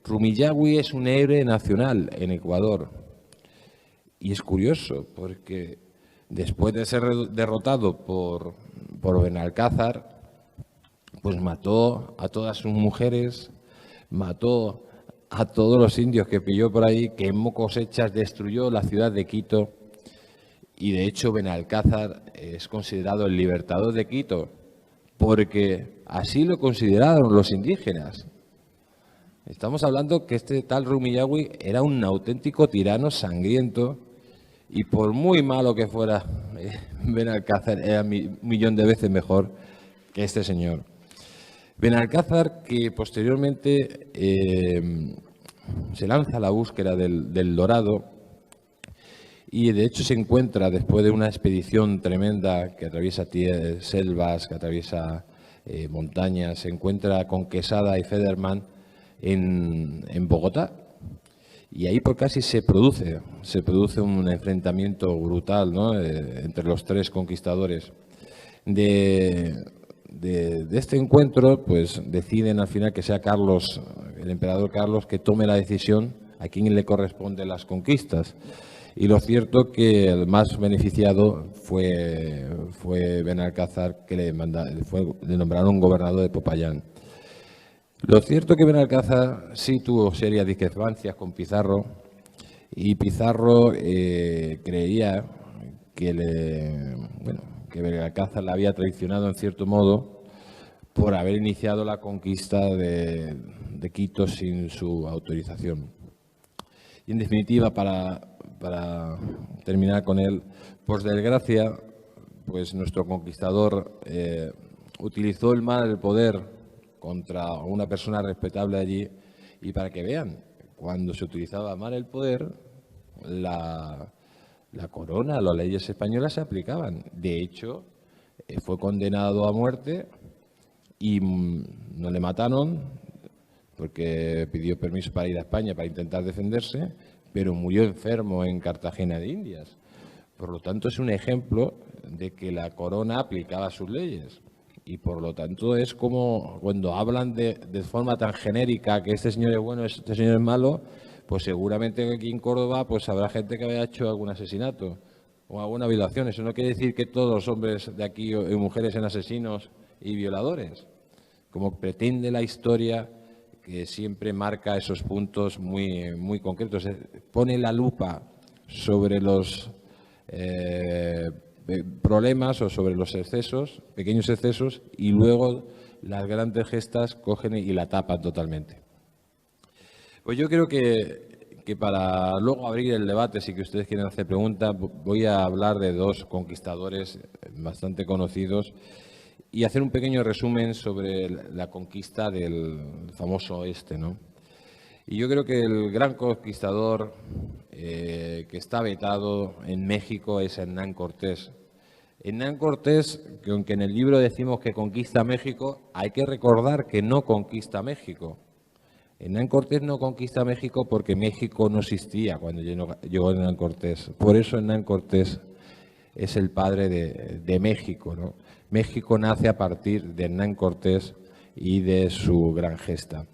Rumiñahui es un héroe nacional en Ecuador. Y es curioso, porque después de ser derrotado por Benalcázar, pues mató a todas sus mujeres, mató a todos los indios que pilló por ahí, quemó cosechas, destruyó la ciudad de Quito. Y de hecho Benalcázar es considerado el libertador de Quito, porque así lo consideraron los indígenas. Estamos hablando que este tal Rumiñahui era un auténtico tirano sangriento, y por muy malo que fuera, Benalcázar era un millón de veces mejor que este señor. Benalcázar, que posteriormente se lanza a la búsqueda del dorado, y de hecho se encuentra, después de una expedición tremenda que atraviesa selvas, que atraviesa montañas, se encuentra con Quesada y Federman en Bogotá. Y ahí por casi se produce un enfrentamiento brutal, ¿no?, entre los tres conquistadores. De este encuentro, pues deciden al final que sea Carlos, el emperador Carlos, que tome la decisión a quién le corresponden las conquistas. Y lo cierto que el más beneficiado fue Benalcázar, que le nombraron gobernador de Popayán. Lo cierto que Benalcázar sí tuvo serias discrepancias con Pizarro, y Pizarro creía que Benalcázar la había traicionado en cierto modo por haber iniciado la conquista de Quito sin su autorización. Y en definitiva, para terminar con él, por desgracia, pues nuestro conquistador utilizó el mal del poder contra una persona respetable allí, y para que vean, cuando se utilizaba mal el poder, la corona, las leyes españolas se aplicaban. De hecho, fue condenado a muerte y no le mataron porque pidió permiso para ir a España para intentar defenderse, pero murió enfermo en Cartagena de Indias. Por lo tanto, es un ejemplo de que la corona aplicaba sus leyes. Y por lo tanto es como cuando hablan de forma tan genérica que este señor es bueno, este señor es malo, pues seguramente aquí en Córdoba pues habrá gente que haya hecho algún asesinato o alguna violación. Eso no quiere decir que todos los hombres de aquí y mujeres sean asesinos y violadores, como pretende la historia, que siempre marca esos puntos muy concretos. Pone la lupa sobre los problemas o sobre los excesos, pequeños excesos, y luego las grandes gestas cogen y la tapan totalmente. Pues yo creo que para luego abrir el debate, si que ustedes quieren hacer preguntas, voy a hablar de dos conquistadores bastante conocidos y hacer un pequeño resumen sobre la conquista del famoso oeste, ¿no? Y yo creo que el gran conquistador que está vetado en México es Hernán Cortés. Hernán Cortés, que aunque en el libro decimos que conquista México, hay que recordar que no conquista México. Hernán Cortés no conquista México porque México no existía cuando llegó Hernán Cortés. Por eso Hernán Cortés es el padre de México, ¿no? México nace a partir de Hernán Cortés y de su gran gesta.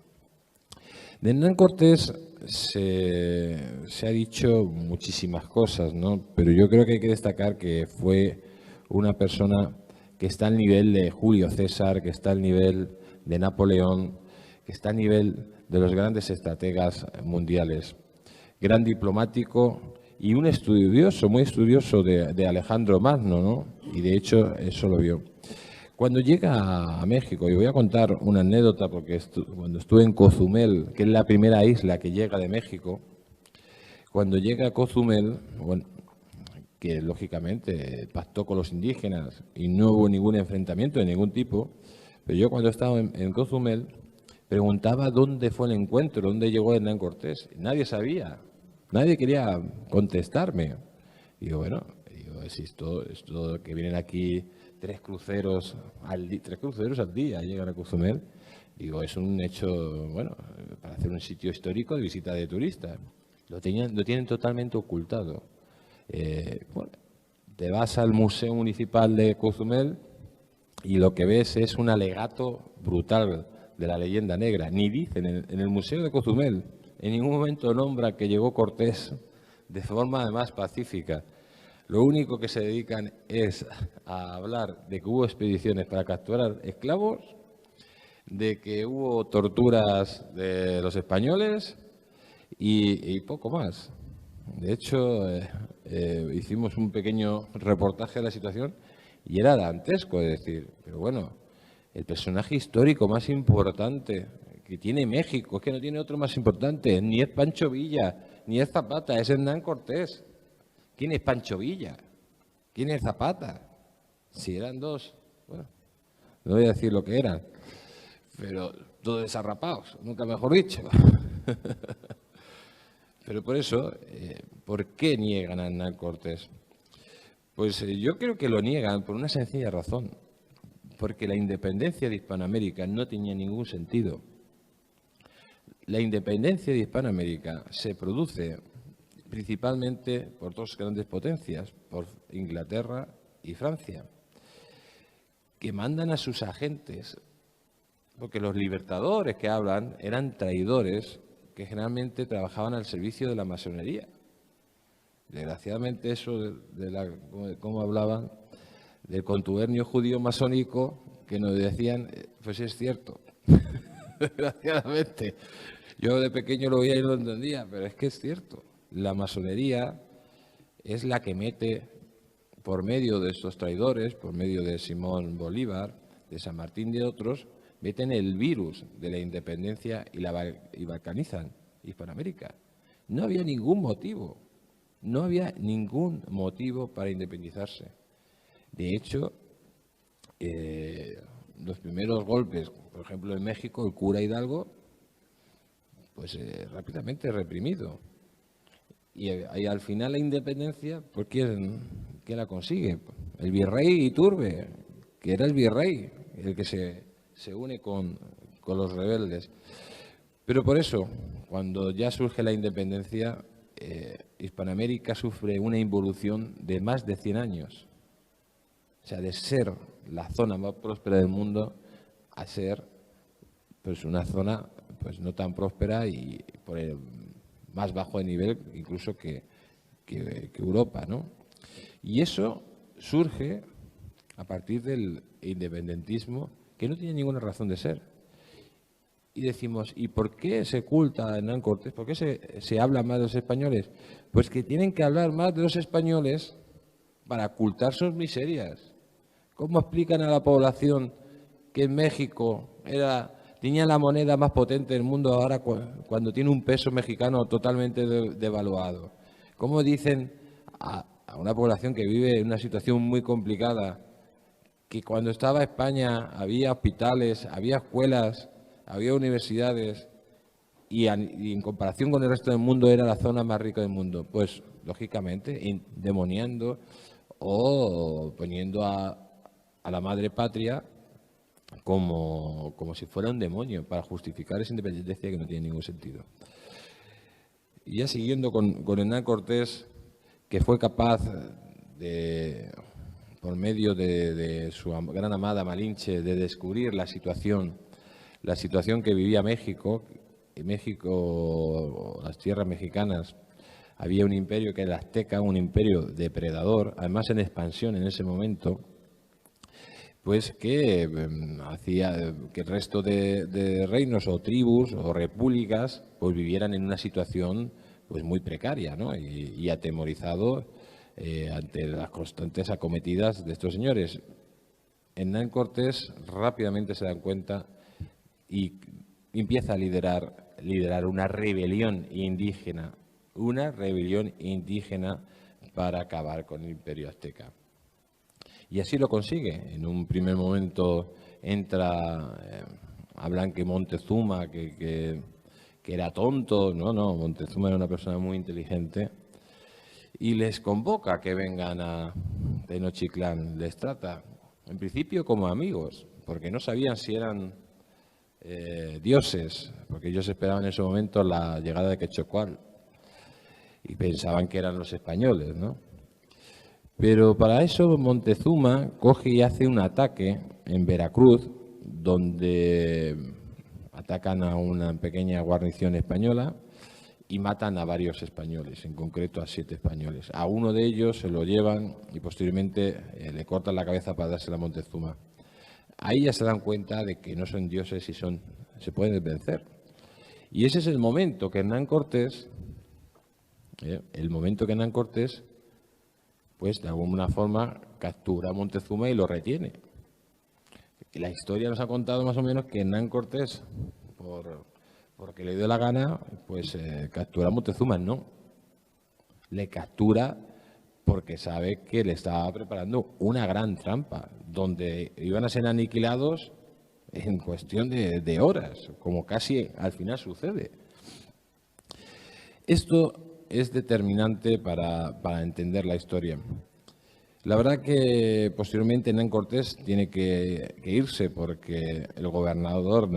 De Hernán Cortés se ha dicho muchísimas cosas, ¿no? Pero yo creo que hay que destacar que fue una persona que está al nivel de Julio César, que está al nivel de Napoleón, que está al nivel de los grandes estrategas mundiales. Gran diplomático y un estudioso, muy estudioso de Alejandro Magno, ¿no? Y de hecho eso lo vio. Cuando llega a México, y voy a contar una anécdota porque cuando estuve en Cozumel, que es la primera isla que llega de México, cuando llega a Cozumel, bueno, que lógicamente pactó con los indígenas y no hubo ningún enfrentamiento de ningún tipo, pero yo cuando estaba en Cozumel preguntaba dónde fue el encuentro, dónde llegó Hernán Cortés. Nadie sabía, nadie quería contestarme. Y digo, bueno, si esto que vienen aquí 3 cruceros al día llegan a Cozumel, digo, es un hecho, bueno, para hacer un sitio histórico de visita de turistas. Lo tienen totalmente ocultado. Bueno, te vas al Museo Municipal de Cozumel y lo que ves es un alegato brutal de la leyenda negra, ni dicen en el Museo de Cozumel, en ningún momento nombra que llegó Cortés de forma además pacífica. Lo único que se dedican es a hablar de que hubo expediciones para capturar esclavos, de que hubo torturas de los españoles y poco más. De hecho, hicimos un pequeño reportaje de la situación y era dantesco, es decir, pero bueno, el personaje histórico más importante que tiene México, es que no tiene otro más importante, ni es Pancho Villa, ni es Zapata, es Hernán Cortés. ¿Quién es Pancho Villa? ¿Quién es Zapata? Si eran dos, bueno, no voy a decir lo que eran, pero todos desarrapados, nunca mejor dicho. Pero por eso, ¿por qué niegan a Hernán Cortés? Pues yo creo que lo niegan por una sencilla razón, porque la independencia de Hispanoamérica no tenía ningún sentido. La independencia de Hispanoamérica se produce principalmente por dos grandes potencias, por Inglaterra y Francia, que mandan a sus agentes, porque los libertadores que hablan eran traidores que generalmente trabajaban al servicio de la masonería. Desgraciadamente eso cómo hablaban del contubernio judío masónico que nos decían, pues es cierto, desgraciadamente. Yo de pequeño lo veía y no lo entendía, pero es que es cierto. La masonería es la que mete, por medio de estos traidores, por medio de Simón Bolívar, de San Martín y de otros, meten el virus de la independencia y balcanizan Hispanoamérica. No había ningún motivo. No había ningún motivo para independizarse. De hecho, los primeros golpes, por ejemplo en México, el cura Hidalgo, pues rápidamente reprimido. Y al final la independencia, pues ¿quién la consigue? El virrey Iturbe, que era el virrey, el que se une con los rebeldes. Pero por eso, cuando ya surge la independencia, Hispanoamérica sufre una involución de más de 100 años. O sea, de ser la zona más próspera del mundo a ser pues una zona pues no tan próspera y por el más bajo de nivel incluso que Europa, ¿no? Y eso surge a partir del independentismo que no tiene ninguna razón de ser. Y decimos, ¿y por qué se oculta a Hernán Cortés? ¿Por qué se habla más de los españoles? Pues que tienen que hablar más de los españoles para ocultar sus miserias. ¿Cómo explican a la población que en México tenía la moneda más potente del mundo ahora cuando tiene un peso mexicano totalmente devaluado? ¿Cómo dicen a una población que vive en una situación muy complicada que cuando estaba España había hospitales, había escuelas, había universidades y en comparación con el resto del mundo era la zona más rica del mundo? Pues, lógicamente, demoniando o poniendo a la madre patria como si fuera un demonio para justificar esa independencia que no tiene ningún sentido. Y ya siguiendo con Hernán Cortés, que fue capaz de, por medio de su gran amada Malinche, de descubrir la situación que vivía México. En México, las tierras mexicanas, había un imperio que era el azteca, un imperio depredador, además en expansión en ese momento, pues que hacía que el resto de reinos o tribus o repúblicas pues vivieran en una situación pues muy precaria, ¿no? y atemorizado ante las constantes acometidas de estos señores. Hernán Cortés rápidamente se dan cuenta y empieza a liderar una rebelión indígena para acabar con el imperio azteca. Y así lo consigue. En un primer momento entra, hablan que Montezuma, que era tonto. No, Montezuma era una persona muy inteligente. Y les convoca a que vengan a Tenochtitlán. Les trata, en principio, como amigos, porque no sabían si eran dioses, porque ellos esperaban en ese momento la llegada de Quetzalcóatl y pensaban que eran los españoles, ¿no? Pero para eso Montezuma coge y hace un ataque en Veracruz, donde atacan a una pequeña guarnición española y matan a varios españoles, en concreto a 7 españoles. A uno de ellos se lo llevan y posteriormente le cortan la cabeza para dársela a Montezuma. Ahí ya se dan cuenta de que no son dioses y se pueden vencer. Y ese es el momento que Hernán Cortés, pues de alguna forma captura a Montezuma y lo retiene. Y la historia nos ha contado más o menos que Hernán Cortés, porque le dio la gana, pues captura a Montezuma. No, le captura porque sabe que le estaba preparando una gran trampa, donde iban a ser aniquilados en cuestión de horas, como casi al final sucede. Esto es determinante para entender la historia. La verdad que posteriormente Hernán Cortés tiene que irse porque el gobernador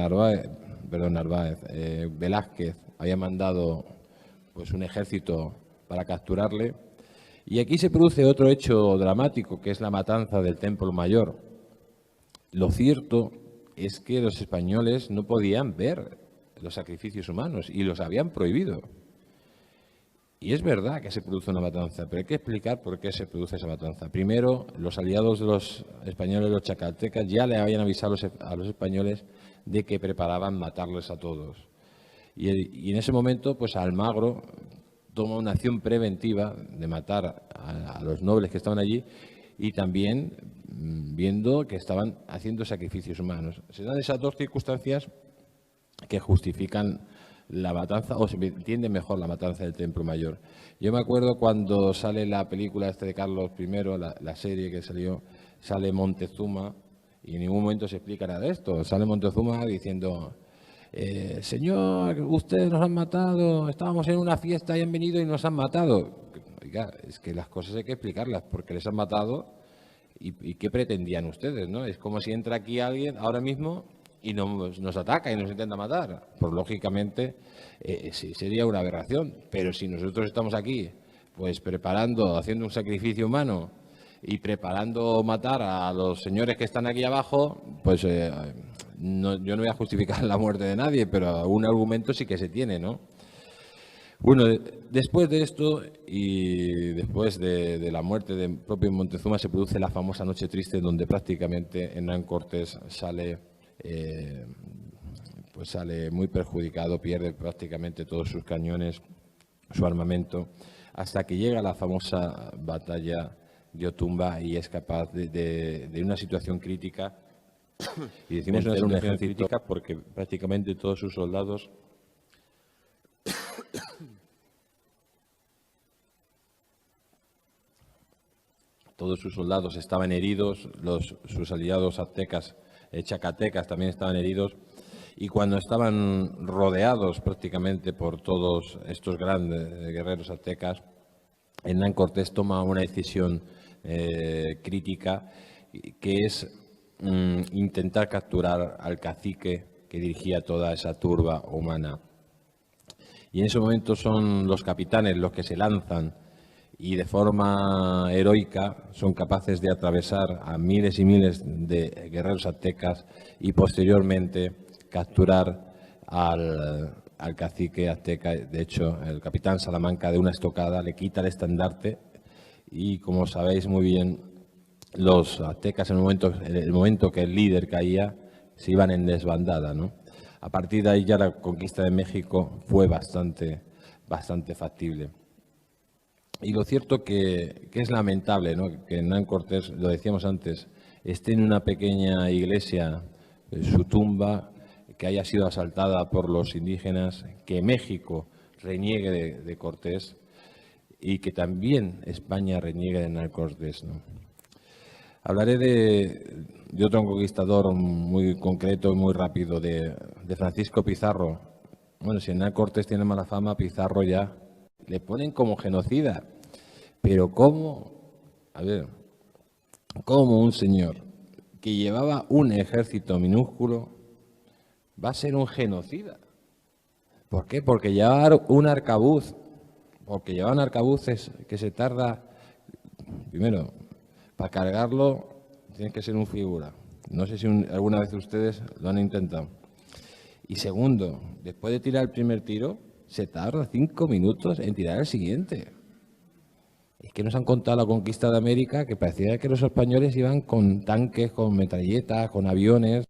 Velázquez había mandado pues un ejército para capturarle. Y aquí se produce otro hecho dramático, que es la matanza del Templo Mayor. Lo cierto es que los españoles no podían ver los sacrificios humanos y los habían prohibido. Y es verdad que se produce una matanza, pero hay que explicar por qué se produce esa matanza. Primero, los aliados de los españoles, los chacaltecas, ya le habían avisado a los españoles de que preparaban matarles a todos. Y en ese momento, pues Almagro toma una acción preventiva de matar a los nobles que estaban allí y también viendo que estaban haciendo sacrificios humanos. Se dan esas dos circunstancias que justifican la matanza, o se entiende mejor la matanza del Templo Mayor. Yo me acuerdo cuando sale la película de Carlos I, la serie que salió, sale Montezuma y en ningún momento se explica nada de esto. Sale Montezuma diciendo: señor, ustedes nos han matado, estábamos en una fiesta y han venido y nos han matado. Oiga, es que las cosas hay que explicarlas, porque les han matado y ¿qué pretendían ustedes, no? Es como si entra aquí alguien ahora mismo y nos ataca y nos intenta matar. Pues lógicamente sí, sería una aberración, pero si nosotros estamos aquí pues preparando, haciendo un sacrificio humano y preparando matar a los señores que están aquí abajo, pues yo no voy a justificar la muerte de nadie, pero un argumento sí que se tiene, ¿no? Bueno, después de esto y después de la muerte del propio Montezuma se produce la famosa Noche Triste, donde prácticamente Hernán Cortés sale muy perjudicado, pierde prácticamente todos sus cañones, su armamento, hasta que llega la famosa batalla de Otumba y es capaz de una situación crítica. Y decimos una situación crítica porque prácticamente todos sus soldados estaban heridos, sus aliados aztecas, chacatecas también estaban heridos, y cuando estaban rodeados prácticamente por todos estos grandes guerreros aztecas, Hernán Cortés toma una decisión crítica, que es intentar capturar al cacique que dirigía toda esa turba humana. Y en ese momento son los capitanes los que se lanzan y de forma heroica son capaces de atravesar a miles y miles de guerreros aztecas y posteriormente capturar al cacique azteca. De hecho, el capitán Salamanca, de una estocada, le quita el estandarte y, como sabéis muy bien, los aztecas en el momento que el líder caía se iban en desbandada, ¿no? A partir de ahí ya la conquista de México fue bastante factible. Y lo cierto que es lamentable, ¿no?, que Hernán Cortés, lo decíamos antes, esté en una pequeña iglesia, su tumba, que haya sido asaltada por los indígenas, que México reniegue de Cortés y que también España reniegue de Hernán Cortés, ¿no? Hablaré de otro conquistador muy concreto y muy rápido, de Francisco Pizarro. Bueno, si Hernán Cortés tiene mala fama, Pizarro ya le ponen como genocida. Pero ¿cómo? A ver, ¿cómo un señor que llevaba un ejército minúsculo va a ser un genocida? ¿Por qué? Porque llevar un arcabuz, porque llevar arcabuces que se tarda, primero, para cargarlo tienes que ser un figura. No sé si alguna vez ustedes lo han intentado. Y segundo, después de tirar el primer tiro, se tarda 5 minutos en tirar el siguiente. Es que nos han contado la conquista de América, que parecía que los españoles iban con tanques, con metralletas, con aviones.